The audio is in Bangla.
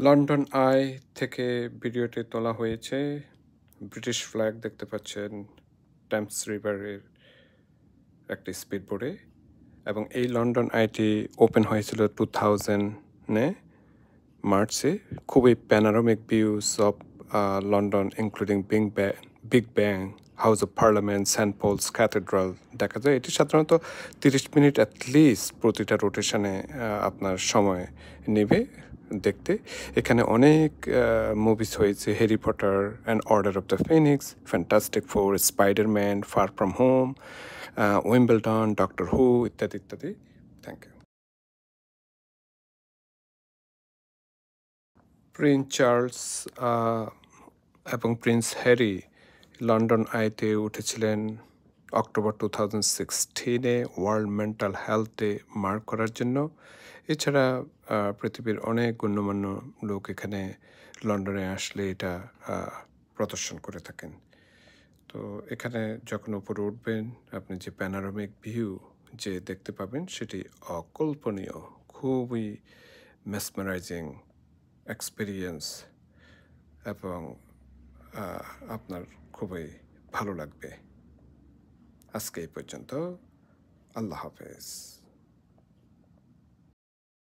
লন্ডন আই থেকে ভিডিওটি তোলা হয়েছে। ব্রিটিশ ফ্ল্যাগ দেখতে পাচ্ছেন টেমস রিভারের একটি স্পিডবোটে, এবং এই লন্ডন আইটি ওপেন হয়েছিল 2000-এ মার্চে। খুবই panoramic views of London including Big Ben, House of Parliament, Saint Paul's Cathedral দেখা যায়। এটি সাধারণত 30 মিনিট অ্যাটলিস্ট প্রতিটা রোটেশনে আপনার সময় নেবে দেখতে। এখানে অনেক মুভিস হয়েছে, Harry Potter and order of the Phoenix, Fantastic Four, Spiderman, far from home, Wimbledon, Doctor Who ইত্যাদি ইত্যাদি। Thank you. প্রিন্স চার্লস এবং প্রিন্স হ্যারি লন্ডন আইতে উঠেছিলেন অক্টোবর 2016-এ world mental health day mark করার জন্য। এছাড়া পৃথিবীর অনেক গণ্যমান্য লোক এখানে লন্ডনে আসলে এটা প্রদর্শন করে থাকেন। তো এখানে যখন উপরে উঠবেন, আপনি যে প্যানোরামিক ভিউ যে দেখতে পাবেন সেটি অকল্পনীয়, খুবই মেসমারাইজিং এক্সপিরিয়েন্স, এবং আপনার খুবই ভালো লাগবে। আজকে এই পর্যন্ত। আল্লাহ হাফেজ।